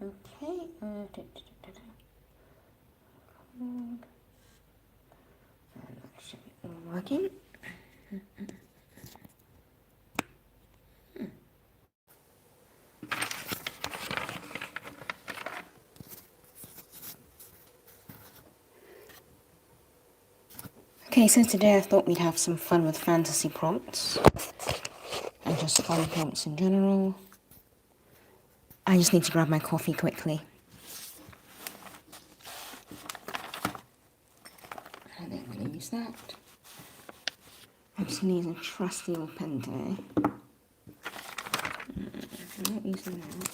Okay. And that should be all working. Okay, so today I thought we'd have some fun with fantasy prompts and just fun prompts in general. I just need to grab my coffee quickly. I think I'm going to use that. I'm just going to use a trusty old pen today. I'm not using that.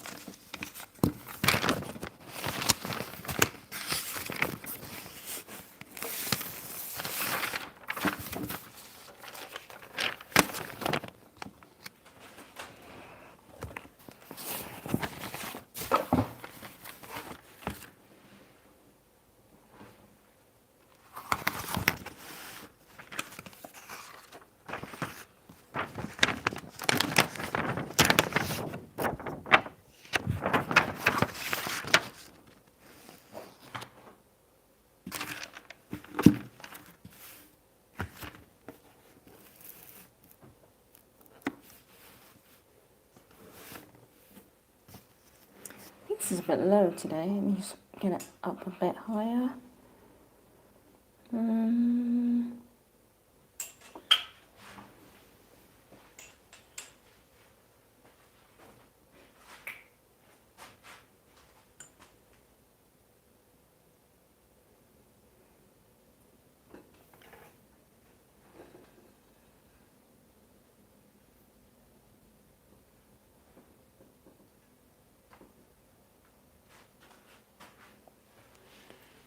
This is a bit low today. Let me just get it up a bit higher.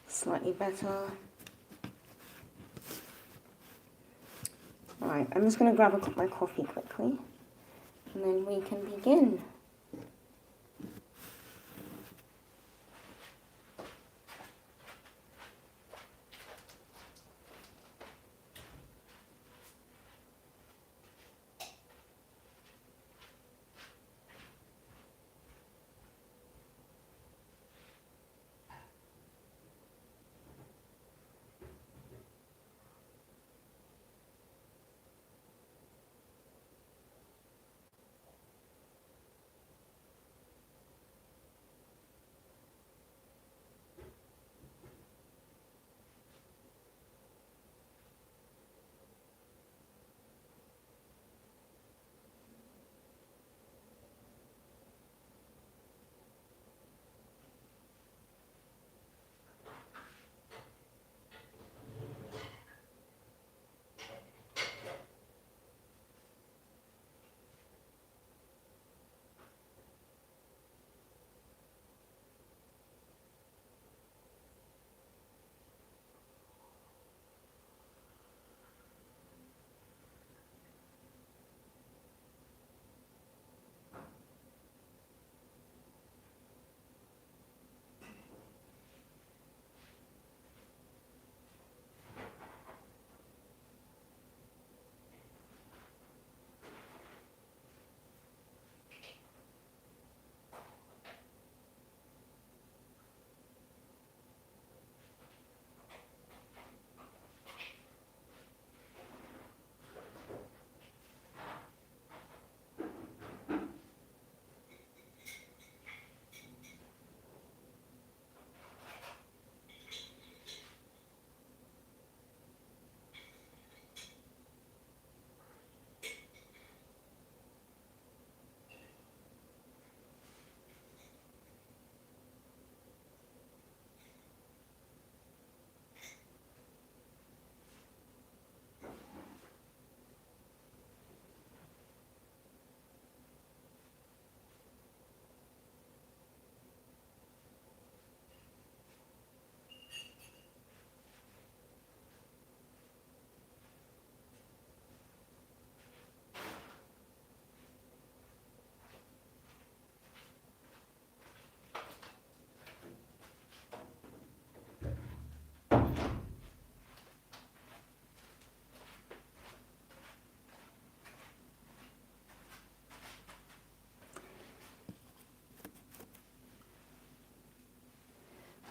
Slightly better. Alright, I'm just going to grab my coffee quickly and then we can begin.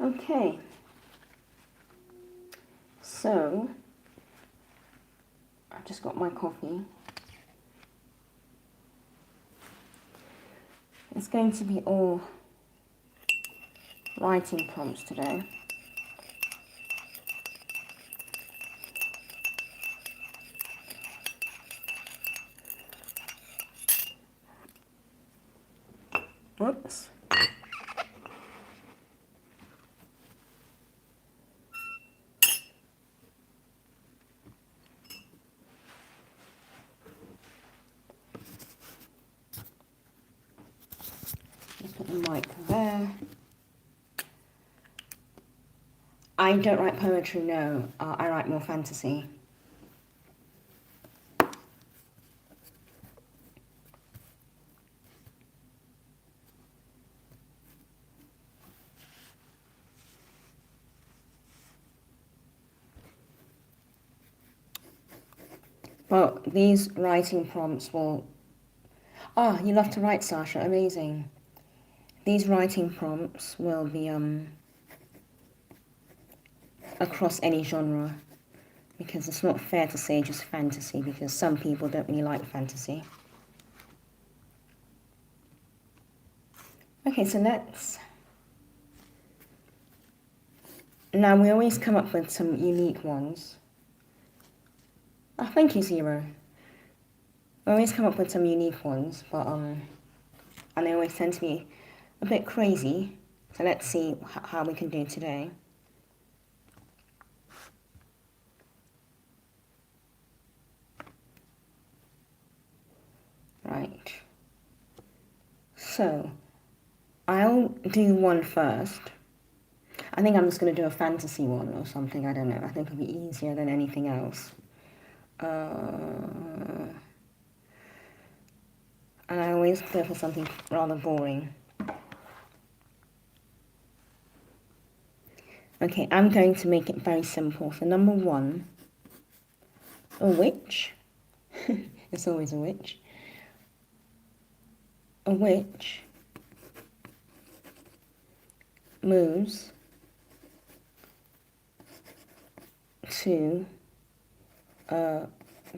Okay. So, I've just got my coffee. It's going to be all writing prompts today. Whoops. Just put the mic there. I don't write poetry, no. I write more fantasy. But these writing prompts will... Ah, you love to write, Sasha. Amazing. These writing prompts will be across any genre. Because it's not fair to say just fantasy, because some people don't really like fantasy. Okay, so let's... Now, we always come up with some unique ones. Oh, thank you, Zero. We always come up with some unique ones, but, and they always tend to be a bit crazy. So let's see how we can do today. Right. So, I'll do one first. I think I'm just going to do a fantasy one or something, I don't know. I think it'll be easier than anything else. And I always go for something rather boring. Okay, I'm going to make it very simple. So number one, a witch. It's always a witch. A witch moves to a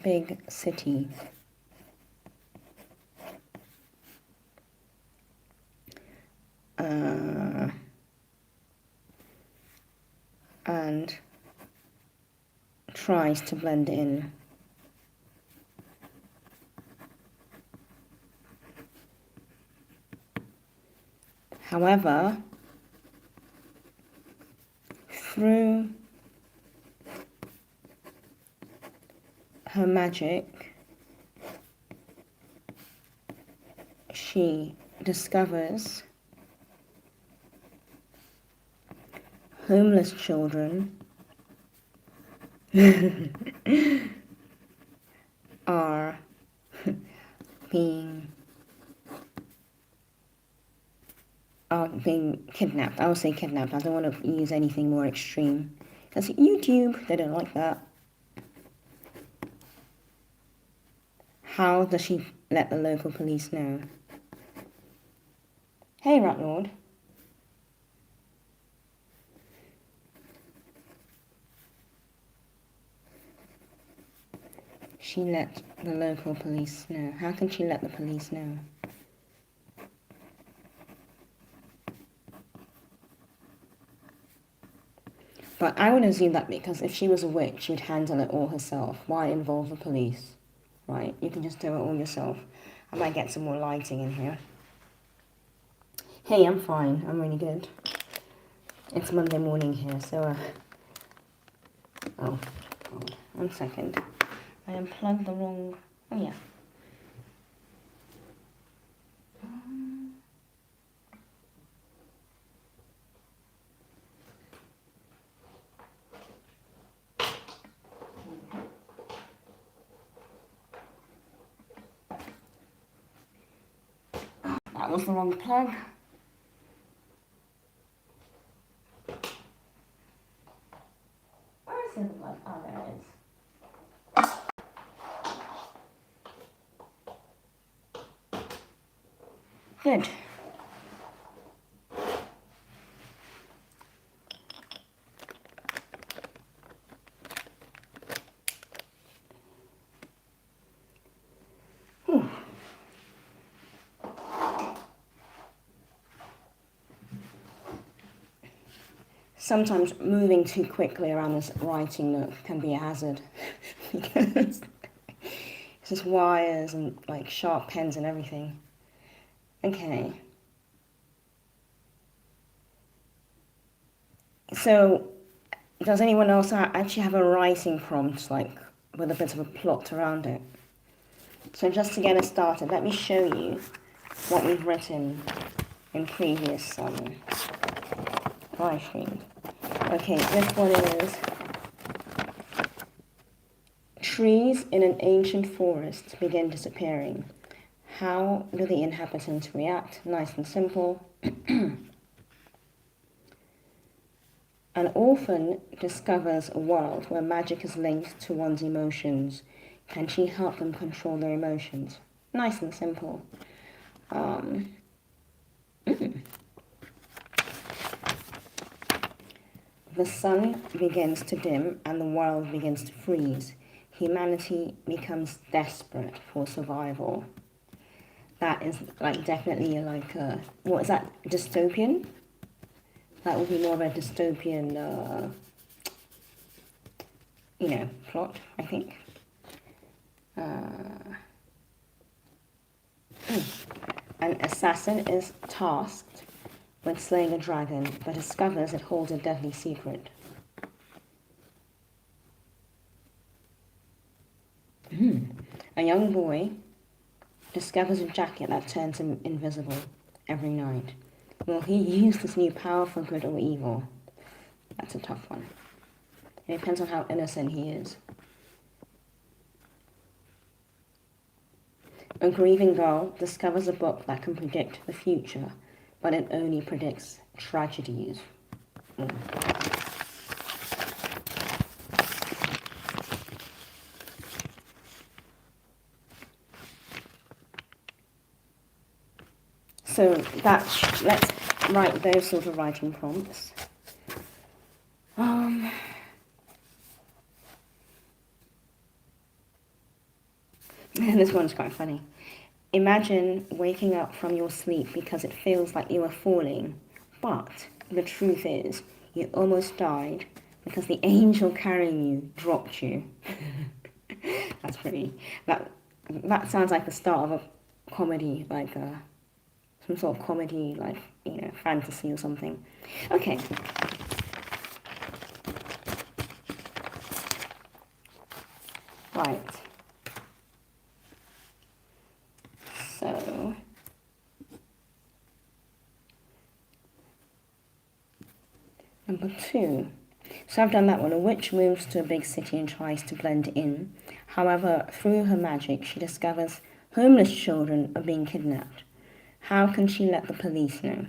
big city. And tries to blend in. However, through her magic, she discovers homeless children are being kidnapped. I will say kidnapped. I don't want to use anything more extreme. Because YouTube, they don't like that. How does she let the local police know? Hey, Rat Lord. She let the local police know. How can she let the police know? But I would assume that because if she was a witch, she'd handle it all herself. Why involve the police? Right? You can just do it all yourself. I might get some more lighting in here. Hey, I'm fine. I'm really good. It's Monday morning here, so... Oh, God. 1 second. I unplugged the wrong... Oh, yeah. That was the wrong plug. Where is the other plug? Oh, there it is. Good. sometimes moving too quickly around this writing nook can be a hazard because it's just wires and like sharp pens and everything. Okay. So, does anyone else actually have a writing prompt, like with a bit of a plot around it? So just to get us started, let me show you what we've written in previous live streams. Okay, this one is trees in an ancient forest begin disappearing. How do the inhabitants react? Nice and simple. An orphan discovers a world where magic is linked to one's emotions. Can she help them control their emotions? Nice and simple. The sun begins to dim and the world begins to freeze. Humanity becomes desperate for survival. That is like definitely like a, what is that, dystopian? That would be more of a dystopian, plot, I think. An assassin is tasked with slaying a dragon, but discovers it holds a deadly secret. A young boy discovers a jacket that turns him invisible every night. Will he use this new power for good or evil? That's a tough one. It depends on how innocent he is. A grieving girl discovers a book that can predict the future, but it only predicts tragedies. So let's write those sort of writing prompts. And this one's quite funny. Imagine waking up from your sleep because it feels like you are falling, but the truth is you almost died because the angel carrying you dropped you. That's pretty. That sounds like the start of a comedy, like some sort of comedy, like fantasy or something. Okay. Right. So, number 2. So I've done that one. A witch moves to a big city and tries to blend in. However, through her magic, she discovers homeless children are being kidnapped. How can she let the police know?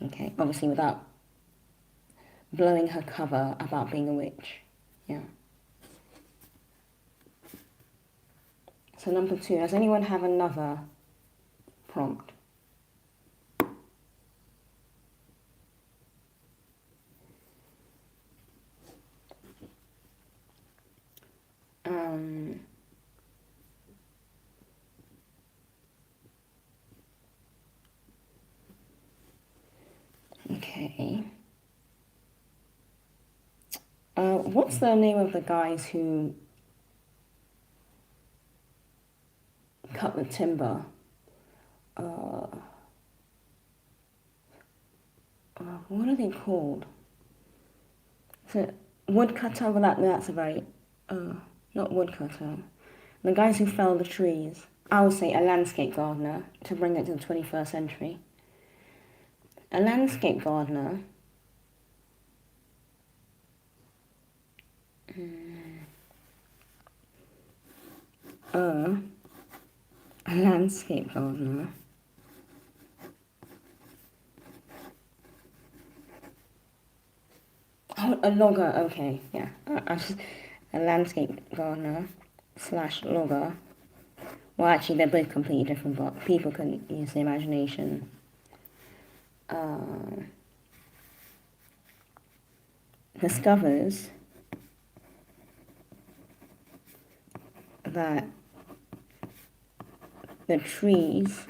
Okay, obviously without blowing her cover about being a witch. Yeah. So number 2, does anyone have another prompt? Okay. What's the name of the guys who cut the timber? What are they called? So woodcutter. Well, that's a very not woodcutter. The guys who fell the trees. I would say a landscape gardener to bring it to the 21st century. A landscape gardener. A landscape gardener. Oh, a logger, okay, yeah. A landscape gardener / logger. Well, actually, they're both completely different, but people can use the imagination. Discovers that the trees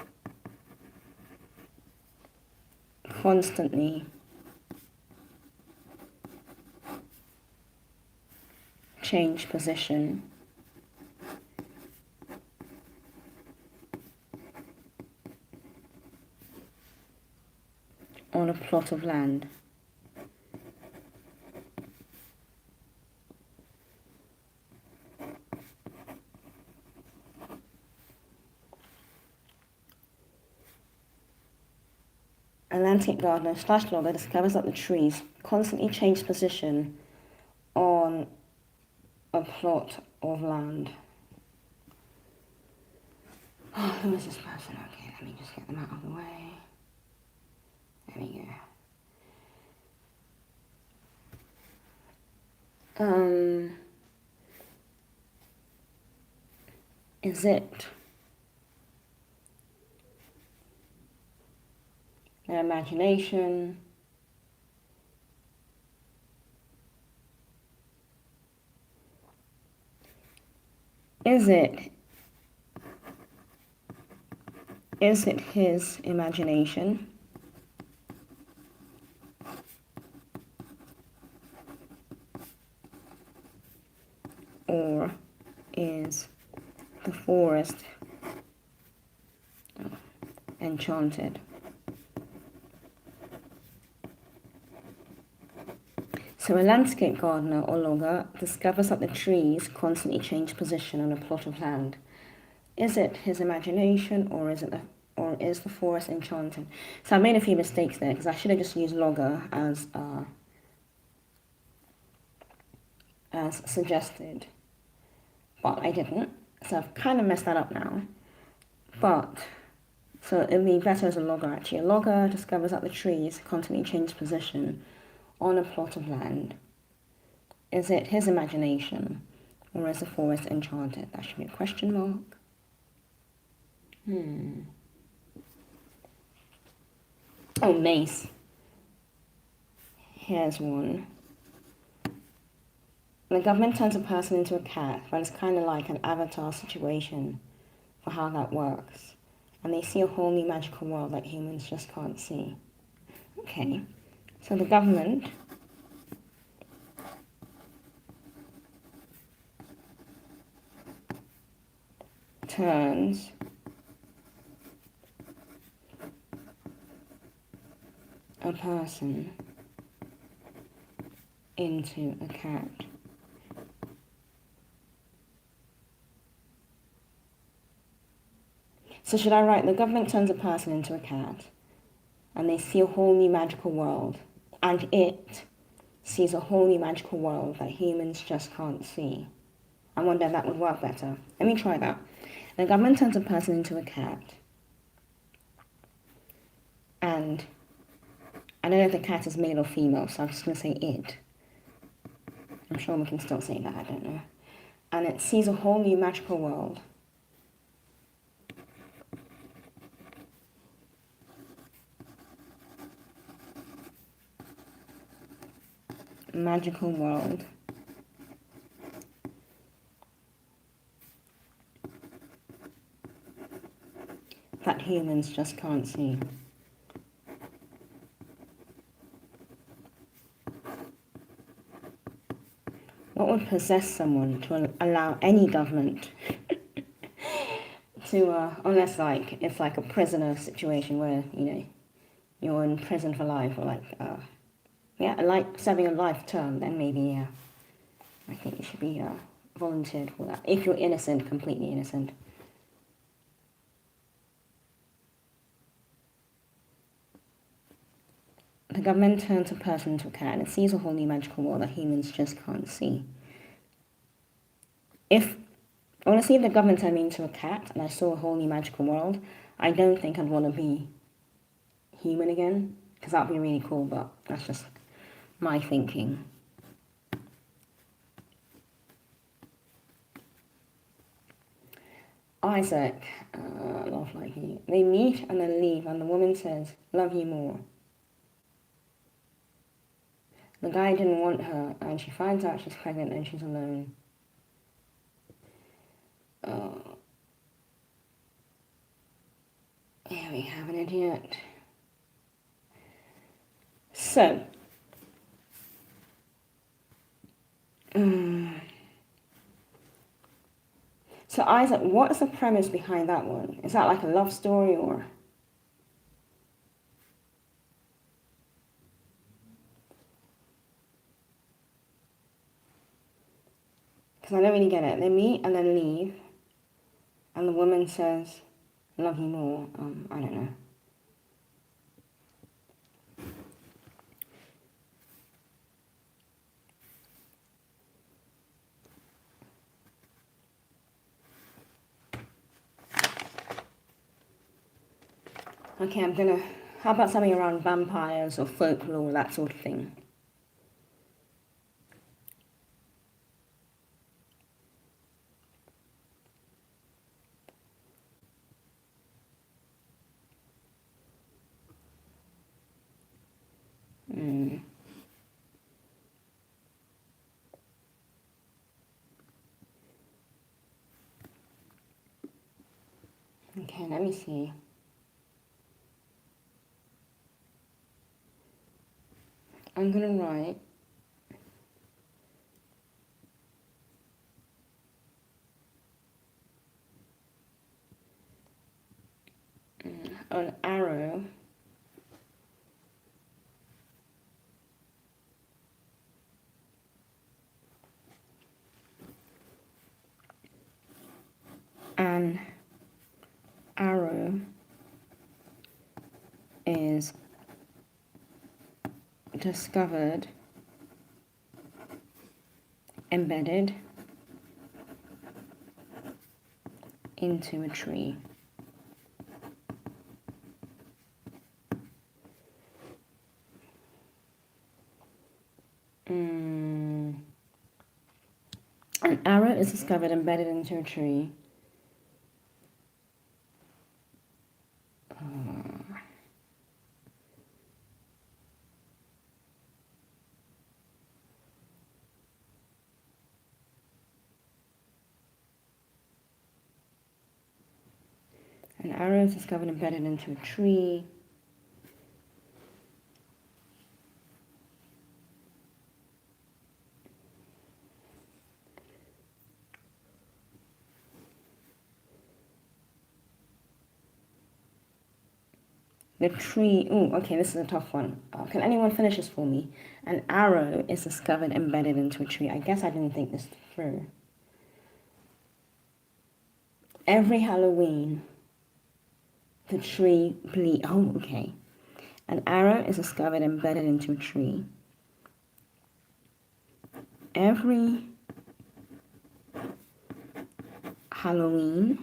constantly change position on a plot of land. A landscape gardener / logger discovers that the trees constantly change position on a plot of land. Oh, who is this person? Okay, let me just get them out of the way. There we go. Is it their imagination? Is it his imagination? Or is the forest enchanted? So a landscape gardener or logger discovers that the trees constantly change position on a plot of land. Is it his imagination, or is the forest enchanted? So I made a few mistakes there because I should have just used logger as suggested, but I didn't. So I've kind of messed that up now. But so it'd be better as a logger actually. A logger discovers that the trees constantly change position on a plot of land. Is it his imagination, or is the forest enchanted? That should be a question mark. Oh, mace. Here's one. The government turns a person into a cat, but it's kind of like an avatar situation for how that works. And they see a whole new magical world that humans just can't see. Okay, so the government turns a person into a cat. So should I write, the government turns a person into a cat, and they see a whole new magical world, and it sees a whole new magical world that humans just can't see. I wonder if that would work better. Let me try that. The government turns a person into a cat, and I don't know if the cat is male or female, so I'm just going to say it. I'm sure we can still say that, I don't know. And it sees a whole new magical world. Magical world. That humans just can't see. What would possess someone to allow any government to, unless like it's like a prisoner situation where, you know, you're in prison for life, or like, serving a life term, then maybe, yeah, I think you should be volunteered for that. If you're innocent, completely innocent. The government turns a person into a cat and it sees a whole new magical world that humans just can't see. If, honestly, if the government turned me into a cat and I saw a whole new magical world, I don't think I'd want to be human again, because that would be really cool, but that's just my thinking. Isaac, love like you. They meet and then leave, and the woman says, love you more. The guy didn't want her, and she finds out she's pregnant and she's alone. Here we have an idiot. So, So Isaac, what's the premise behind that one? Is that like a love story or? Because I don't really get it. They meet and then leave, and the woman says, "Love you more." I don't know. Okay, how about something around vampires or folklore, that sort of thing? Okay, let me see. I'm gonna write an arrow an arrow is discovered embedded into a tree. An arrow is discovered embedded into a tree. An arrow is discovered embedded into a tree. The tree, oh, okay, this is a tough one. Can anyone finish this for me? An arrow is discovered embedded into a tree. I guess I didn't think this through. Every Halloween, the tree bleeds. Oh, okay. An arrow is discovered embedded into a tree. Every Halloween,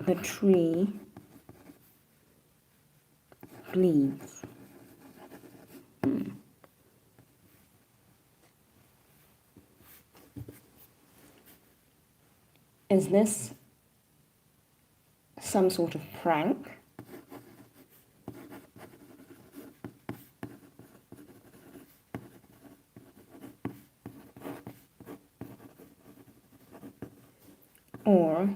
the tree bleeds. Is this some sort of prank? Or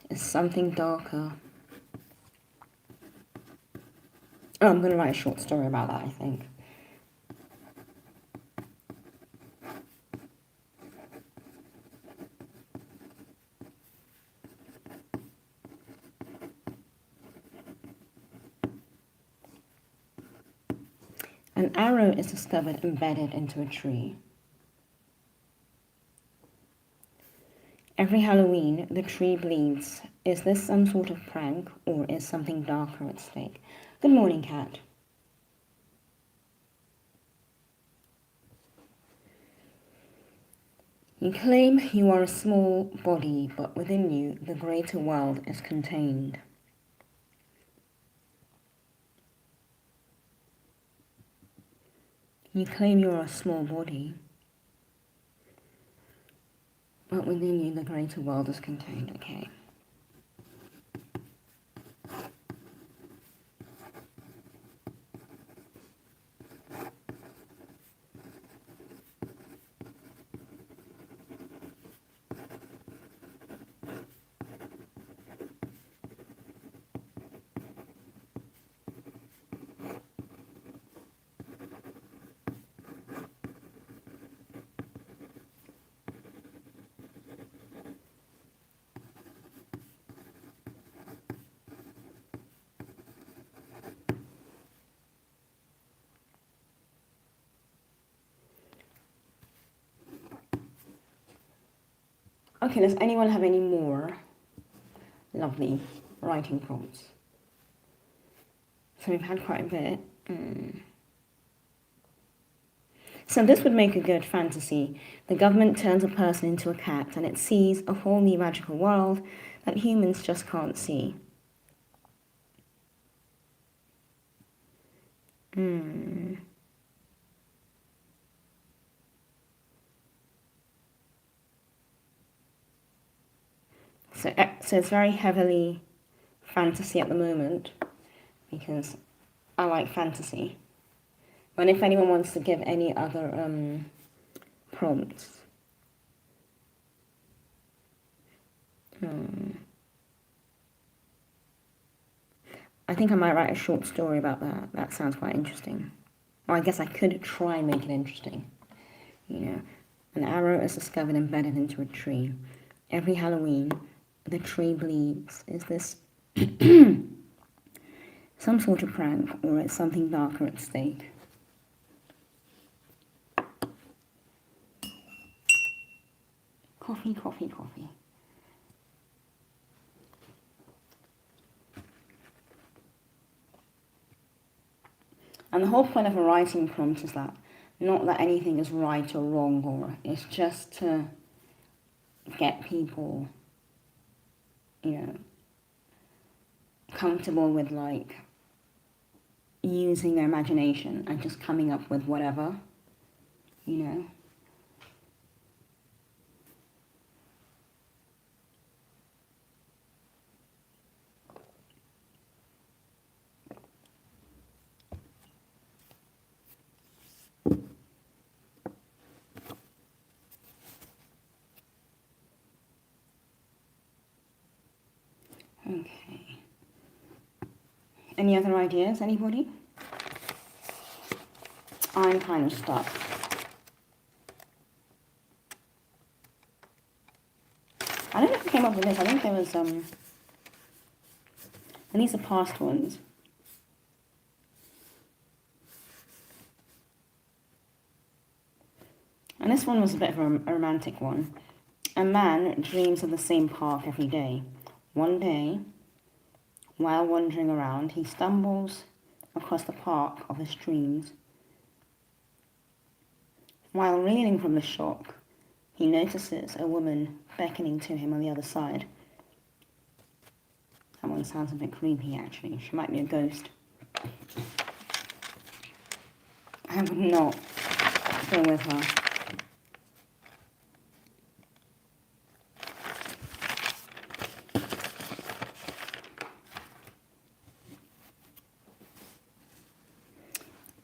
is something darker? Oh, I'm going to write a short story about that, I think. An arrow is discovered embedded into a tree. Every Halloween, the tree bleeds. Is this some sort of prank, or is something darker at stake? Good morning, Cat. You claim you are a small body, but within you, the greater world is contained. You claim you are a small body, but within you, the greater world is contained. Okay. Okay, does anyone have any more lovely writing prompts? So we've had quite a bit. So this would make a good fantasy. The government turns a person into a cat and it sees a whole new magical world that humans just can't see. So it's very heavily fantasy at the moment because I like fantasy. And if anyone wants to give any other prompts. I think I might write a short story about that. That sounds quite interesting. Or I guess I could try and make it interesting. You know, an arrow is discovered embedded into a tree. Every Halloween, the tree bleeds. Is this some sort of prank, or is something darker at stake? Coffee, coffee, coffee. And the whole point of a writing prompt is that not that anything is right or wrong, or it's just to get people, you know, comfortable with like using their imagination and just coming up with whatever, you know. Okay. Any other ideas, anybody? I'm kind of stuck. I don't know if I came up with this. I think there was, and these are past ones. And this one was a bit of a romantic one. A man dreams of the same park every day. One day, while wandering around, he stumbles across the park of his dreams. While reeling from the shock, he notices a woman beckoning to him on the other side. That one sounds a bit creepy, actually. She might be a ghost. I would not go with her.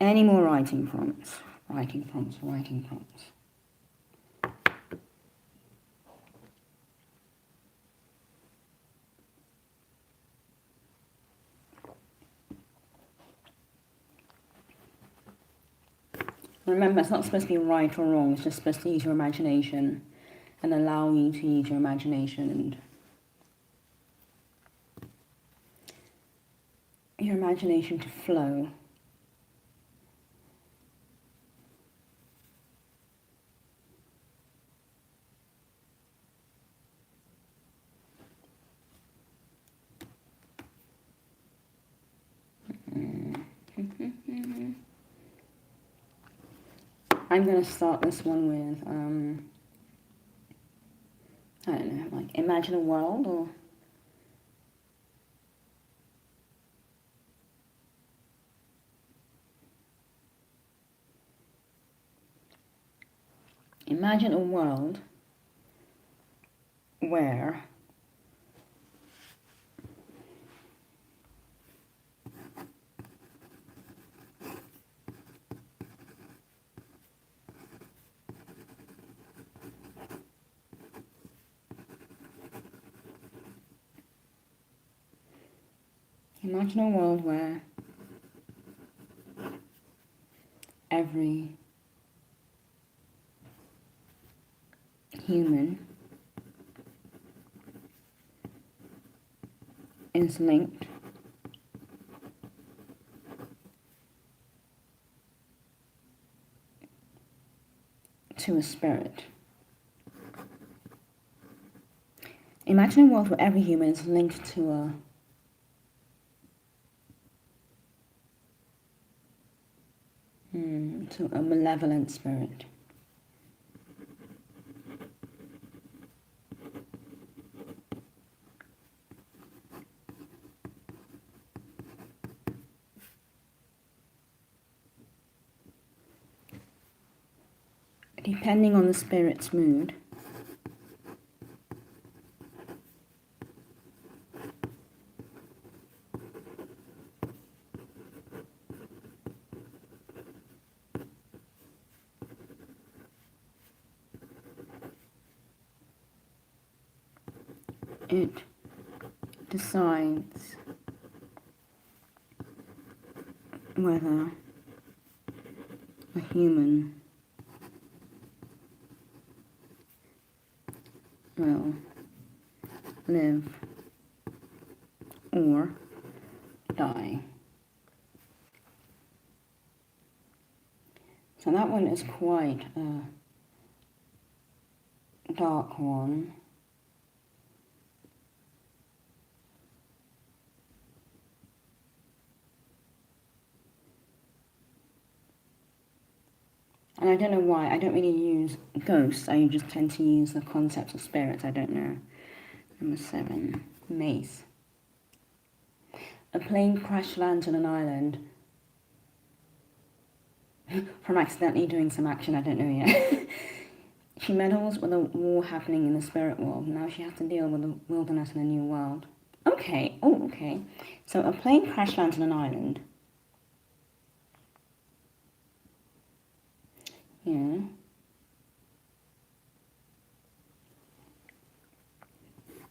Any more writing prompts? Writing prompts, writing prompts. Remember, it's not supposed to be right or wrong. It's just supposed to use your imagination and allow you to use your imagination and your imagination to flow. I'm going to start this one with, I don't know, like imagine a world, or imagine a world where imagine a world where every human is linked to a spirit. Imagine a world where every human is linked to a malevolent spirit. Depending on the spirit's mood, it decides whether a human will live or die. So that one is quite a dark one. And I don't know why, I don't really use ghosts, I just tend to use the concepts of spirits, I don't know. Number 7, mace. A plane crash lands on an island from accidentally doing some action, I don't know yet. She meddles with a war happening in the spirit world. Now she has to deal with the wilderness in a new world. Okay, okay. So a plane crash lands on an island. Yeah.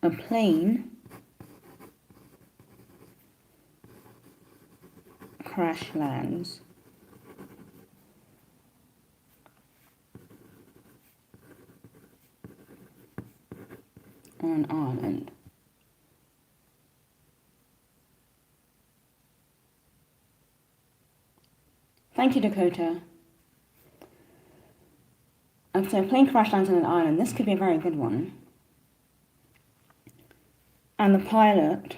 A plane crash lands on an island. Thank you, Dakota. So a plane crash lands on an island. This could be a very good one. And the pilot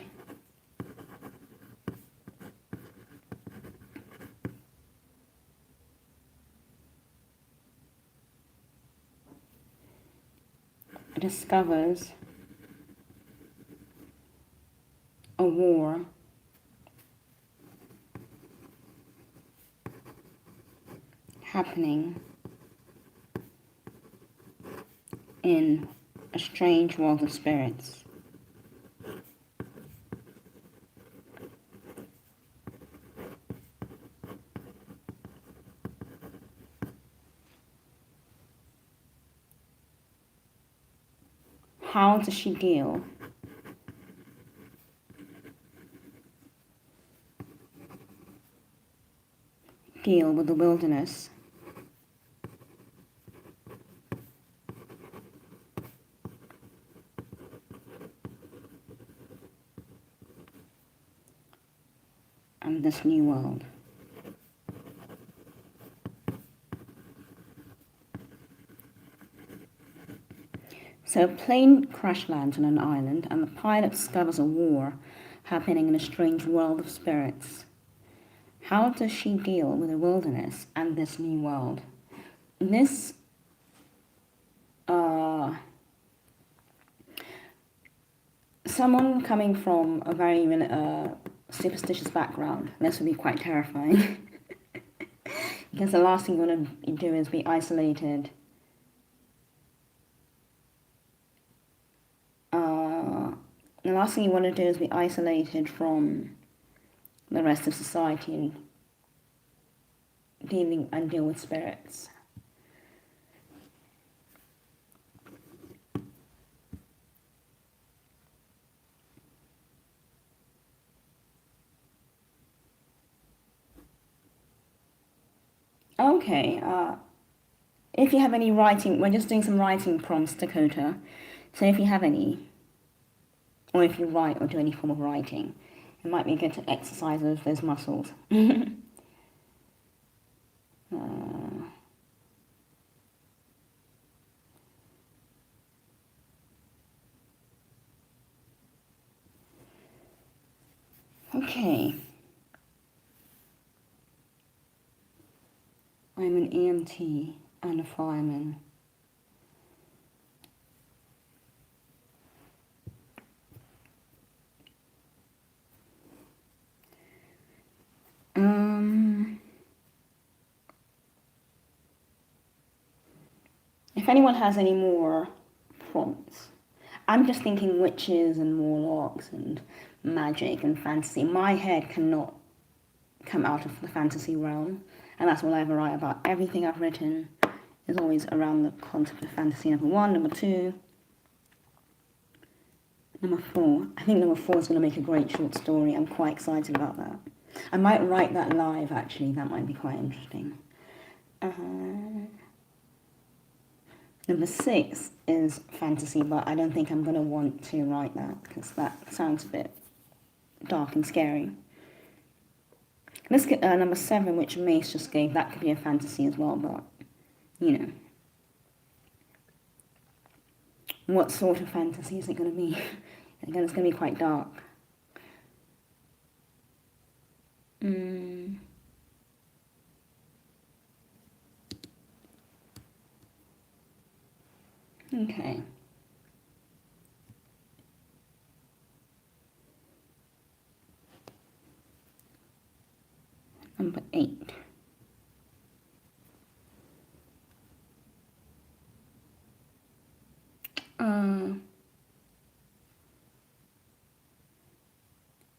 discovers a war happening in a strange world of spirits. How does she deal with the wilderness and this new world? So a plane crash lands on an island and the pilot discovers a war happening in a strange world of spirits. How does she deal with the wilderness and this new world? This, someone coming from a very superstitious background, this would be quite terrifying. Because the last thing you want to do is be isolated. The last thing you want to do is be isolated from the rest of society and deal with spirits. Okay, if you have any writing, we're just doing some writing prompts, Dakota. So if you have any, or if you write or do any form of writing, it might be good to exercise those muscles. Okay. I'm an EMT and a fireman. If anyone has any more prompts, I'm just thinking witches and warlocks and magic and fantasy. My head cannot come out of the fantasy realm, and that's all I ever write about. Everything I've written is always around the concept of fantasy. Number 1, number 2, number 4. I think number 4 is going to make a great short story. I'm quite excited about that. I might write that live, actually. That might be quite interesting. Number 6 is fantasy, but I don't think I'm going to want to write that because that sounds a bit dark and scary. Let's get number 7, which Mace just gave. That could be a fantasy as well, but, you know. What sort of fantasy is it going to be? Again, it's going to be quite dark. Okay. Number 8.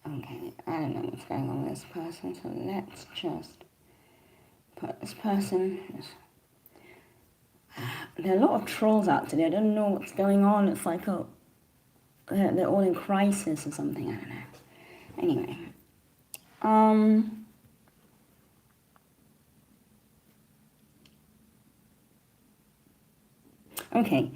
Okay, I don't know what's going on with this person, so let's just put this person. There are a lot of trolls out today. I don't know what's going on. It's like they're all in crisis or something. I don't know. Anyway, okay.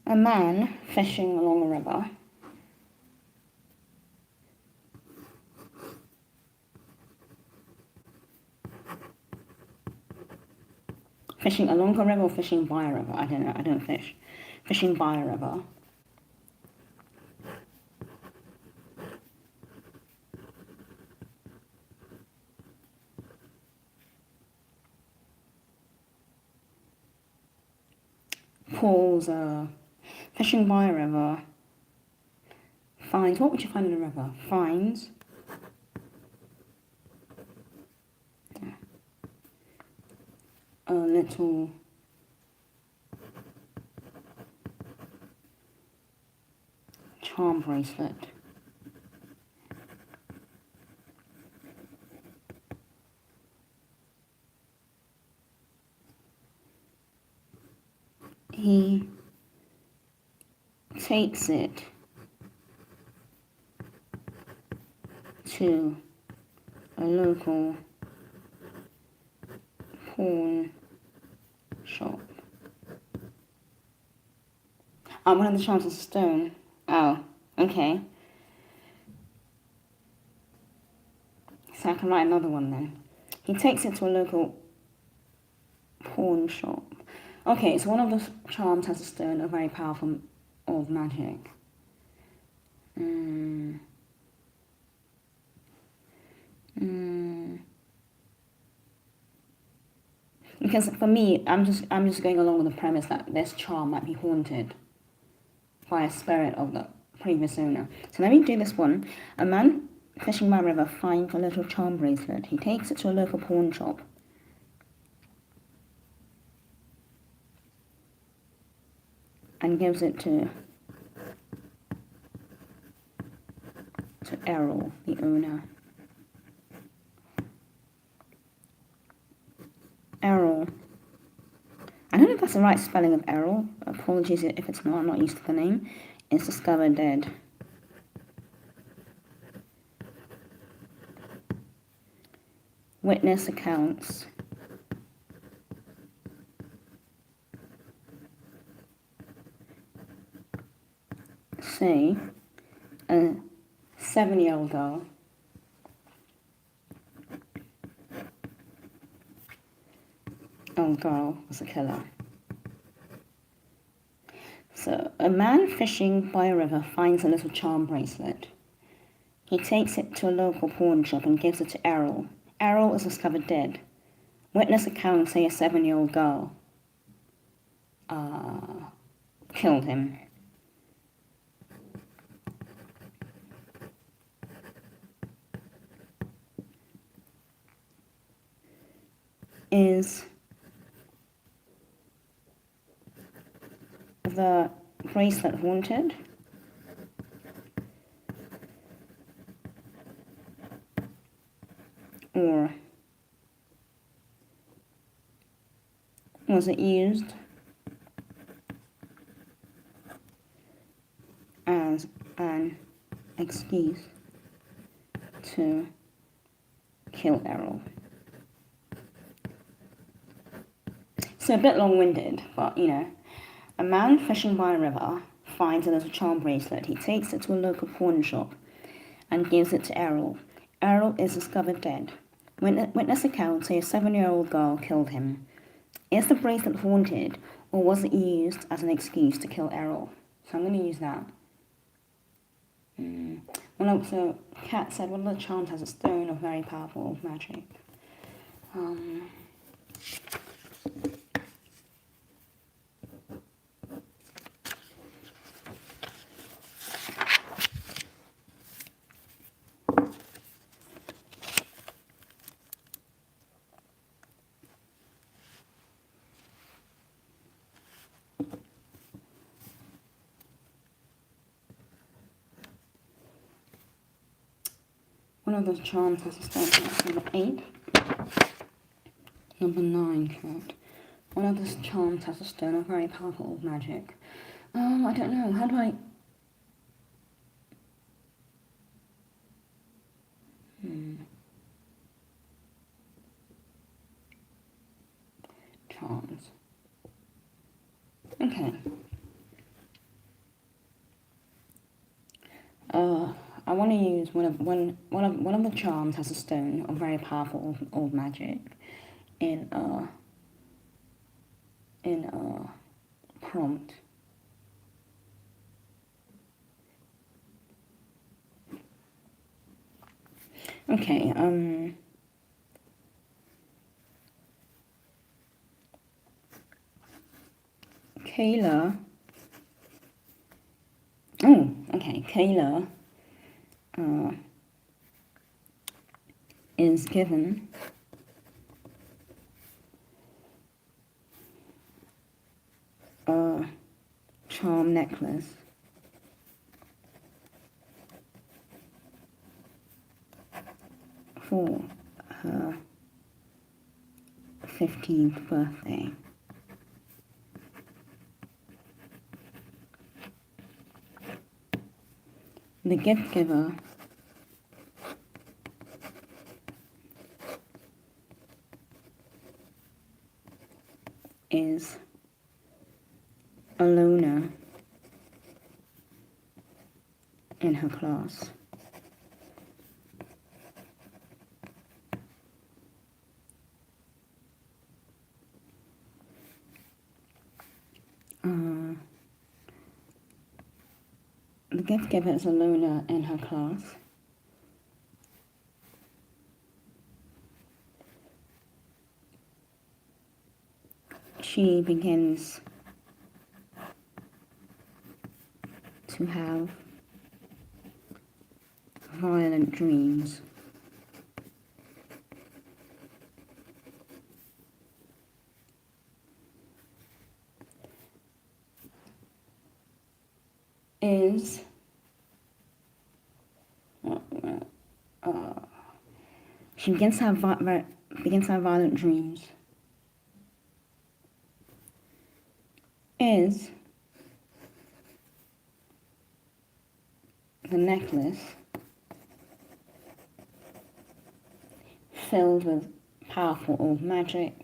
A man fishing along a river. Fishing along a river or fishing by a river? I don't know. I don't fish. Fishing by a river. Pulls fishing by a river. Finds. What would you find in a river? Finds a little charm bracelet. He takes it to a local pawn shop. One of the charms is a stone. Oh, okay. So I can write another one then. He takes it to a local pawn shop. Okay, so one of the charms has a stone, a very powerful of magic. Because for me, I'm just going along with the premise that this charm might be haunted by a spirit of the previous owner. So let me do this one. A man fishing by a river finds a little charm bracelet. He takes it to a local pawn shop. And gives it to Errol, the owner. Errol. I don't know if that's the right spelling of Errol. Apologies if it's not. I'm not used to the name. Is discovered dead. Witness accounts say a 7-year-old girl was a killer. So, a man fishing by a river finds a little charm bracelet. He takes it to a local pawn shop and gives it to Errol. Errol is discovered dead. Witness accounts say a 7-year-old girl killed him. Is the bracelet haunted? Or was it used as an excuse to kill Errol? So a bit long-winded, but you know. A man fishing by a river finds a little charm bracelet. He takes it to a local pawn shop and gives it to Errol. Errol is discovered dead. Witness accounts say a 7-year-old girl killed him. Is the bracelet haunted, or was it used as an excuse to kill Errol? So I'm going to use that. So Kat said, one of the charms has a stone of very powerful magic. One of those charms has a stone. That's number 8. Number 9, correct. One of those charms has a stone of very powerful magic. I don't know. How do I... Charms. Okay. I want to use one of the charms has a stone of very powerful old magic in prompt. Okay, Kayla. Oh, okay, Kayla is given a charm necklace for her 15th birthday. The gift giver is a loner in her class. The gift giver is a loner in her class. She begins to have violent dreams. She begins to have violent dreams. Is the necklace filled with powerful old magic?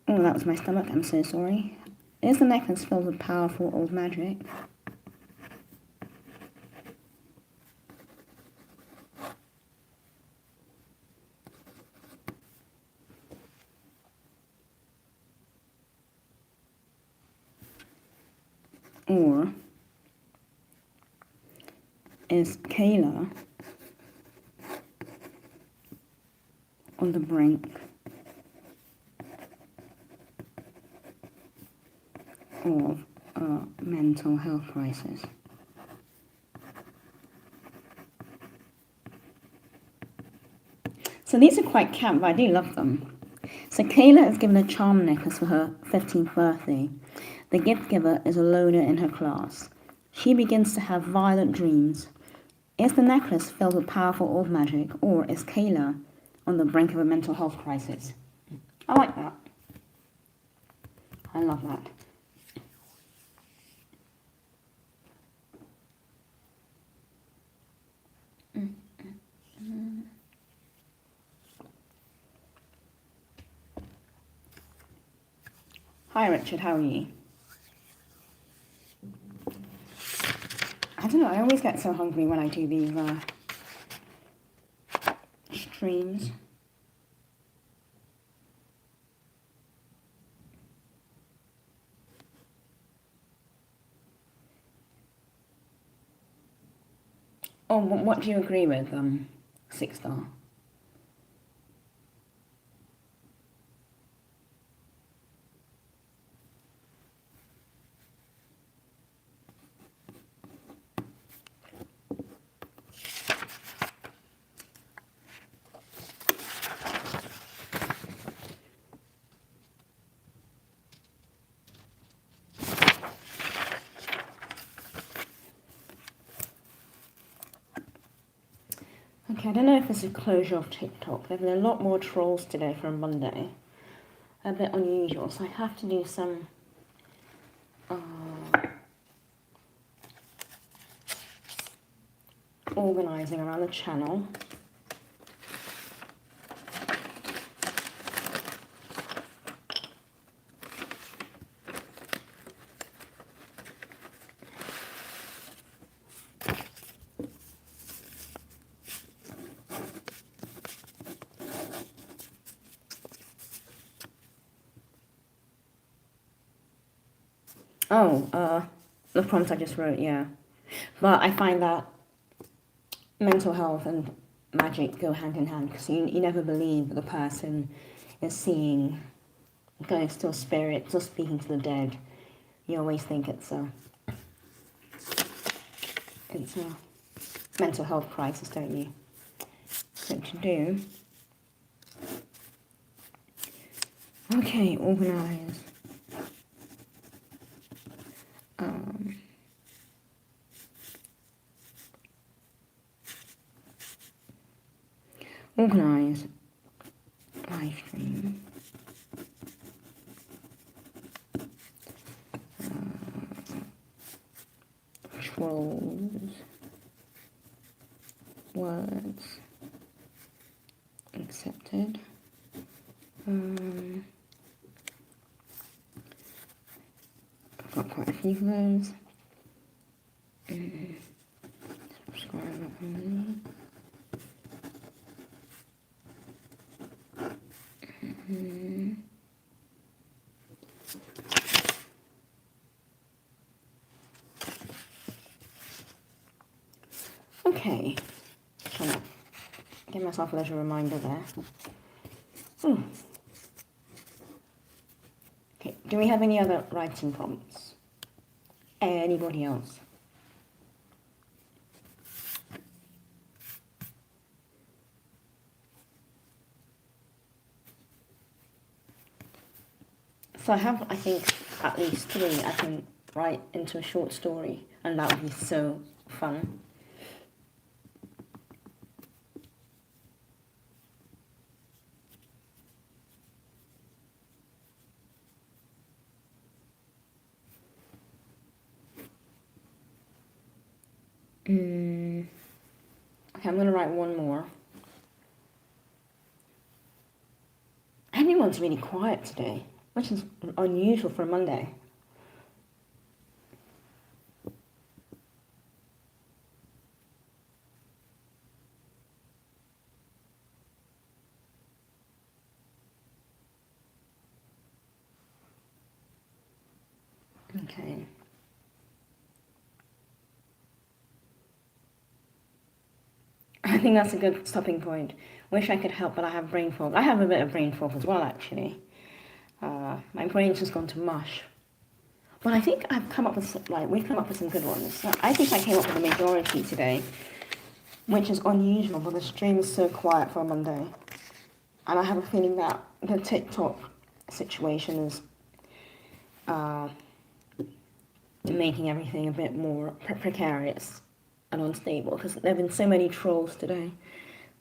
Oh, that was my stomach, I'm so sorry. Is the necklace filled with powerful old magic? Or is Kayla on the brink of a mental health crisis? So these are quite camp, but I do love them. So Kayla is given a charm necklace for her 15th birthday. The gift giver is a loner in her class. She begins to have violent dreams. Is the necklace filled with powerful orb magic, or is Kayla on the brink of a mental health crisis? I like that. I love that. Hi Richard, how are you? I don't know, I always get so hungry when I do these streams. Oh, what do you agree with, 6-star? Okay, I don't know if this is closure of TikTok. There have been a lot more trolls today for a Monday. A bit unusual, so I have to do some organising around the channel. Oh, the prompt I just wrote, yeah. But I find that mental health and magic go hand in hand, because you never believe the person is seeing ghosts or spirits or speaking to the dead. You always think it's a mental health crisis, don't you? So to do... Okay, organise. Organise live stream. Trolls. Words. Accepted. I've got quite a few of those. Subscriber only. Okay, trying to give myself a little reminder there. Okay, do we have any other writing prompts? Anybody else? So I have, I think, at least 3 I can write into a short story, and that would be so fun. Okay, I'm going to write one more. Everyone's really quiet today, which is unusual for a Monday. Okay. think that's a good stopping point. Wish I could help, but I have brain fog. I have a bit of brain fog as well, actually. My brain's just gone to mush. But I think I've come up with, we've come up with some good ones. So I think I came up with a majority today, which is unusual, but the stream is so quiet for a Monday. And I have a feeling that the TikTok situation is making everything a bit more precarious and unstable, because there have been so many trolls today.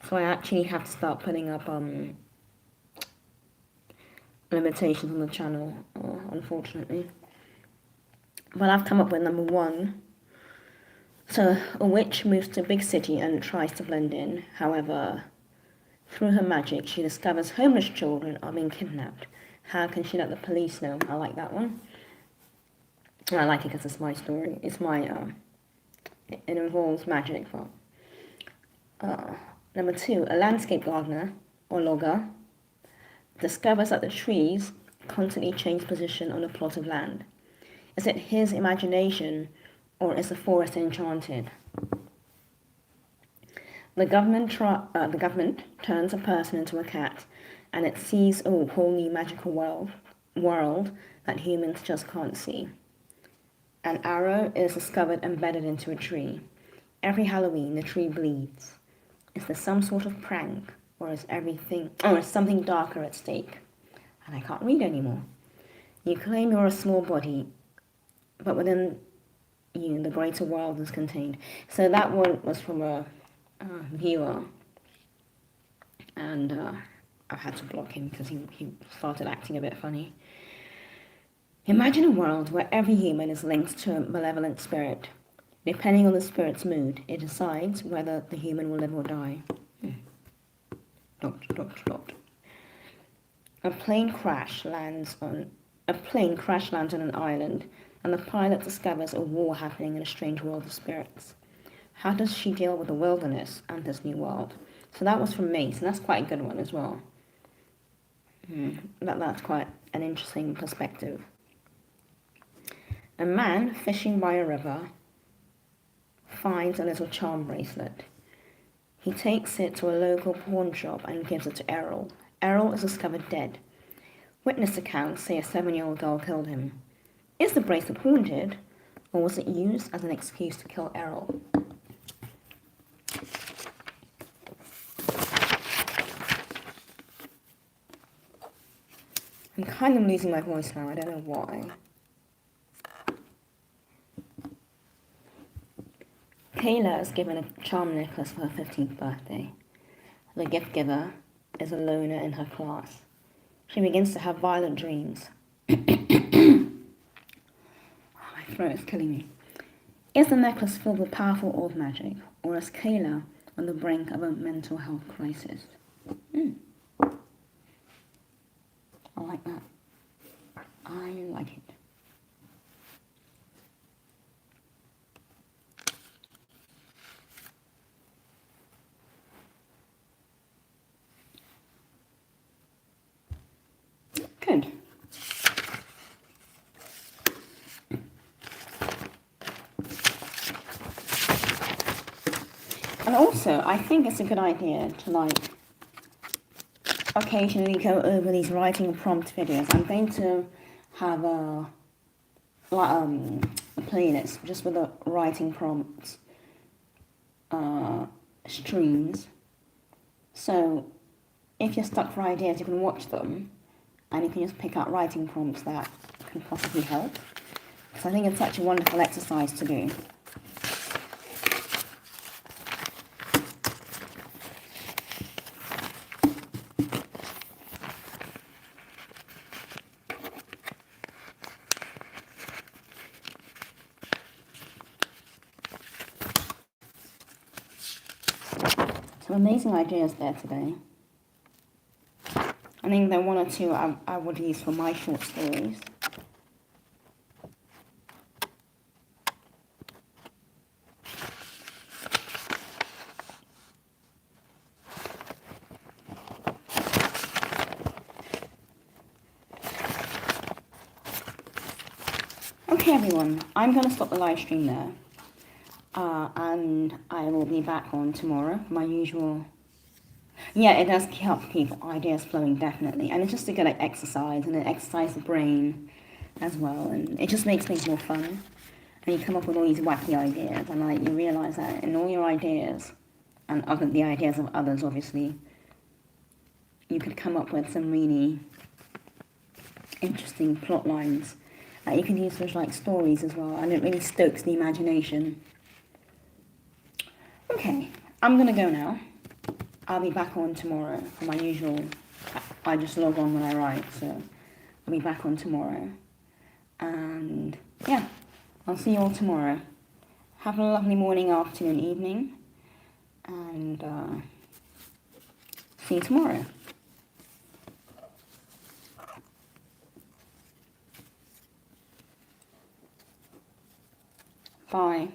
So I actually have to start putting up limitations on the channel, unfortunately. But I've come up with number 1. So a witch moves to a big city and tries to blend in. However, through her magic, she discovers homeless children are being kidnapped. How can she let the police know? I like that one. And I like it because it's my story. It's my, it involves magic. But, number 2, a landscape gardener, or logger, discovers that the trees constantly change position on a plot of land. Is it his imagination, or is the forest enchanted? The government turns a person into a cat, and it sees a whole new magical world that humans just can't see. An arrow is discovered embedded into a tree. Every Halloween, the tree bleeds. Is there some sort of prank, or is something darker at stake? And I can't read anymore. You claim you're a small body, but within you, the greater world is contained. So that one was from a viewer, and I've had to block him because he started acting a bit funny. Imagine a world where every human is linked to a malevolent spirit. Depending on the spirit's mood, it decides whether the human will live or die. A plane crash lands on an island, and the pilot discovers a war happening in a strange world of spirits. How does she deal with the wilderness and this new world? So that was from Mace, and that's quite a good one as well. That's quite an interesting perspective. A man fishing by a river finds a little charm bracelet. He takes it to a local pawn shop and gives it to Errol. Errol is discovered dead. Witness accounts say a 7-year-old girl killed him. Is the bracelet haunted, or was it used as an excuse to kill Errol? I'm kind of losing my voice now, I don't know why. Kayla is given a charm necklace for her 15th birthday. The gift giver is a loner in her class. She begins to have violent dreams. My throat is killing me. Is the necklace filled with powerful old magic, or is Kayla on the brink of a mental health crisis? I like that. I like it. Good. And also, I think it's a good idea to occasionally go over these writing prompt videos. I'm going to have a playlist just with the writing prompts streams. So if you're stuck for ideas, you can watch them, and you can just pick out writing prompts that can possibly help. So I think it's such a wonderful exercise to do. Some amazing ideas there today. I think there are one or two I would use for my short stories. Okay everyone, I'm going to stop the live stream there. And I will be back on tomorrow, my usual. Yeah, it does help keep ideas flowing, definitely. And it's just a good like, exercise, and it exercises the brain as well. And it just makes things more fun. And you come up with all these wacky ideas, and like you realize that in all your ideas, and the ideas of others, obviously, you could come up with some really interesting plot lines that you can use for like stories as well, and it really stokes the imagination. Okay, I'm gonna go now. I'll be back on tomorrow for my usual. I just log on when I write, so I'll be back on tomorrow. And yeah, I'll see you all tomorrow. Have a lovely morning, afternoon, evening, and see you tomorrow. Bye.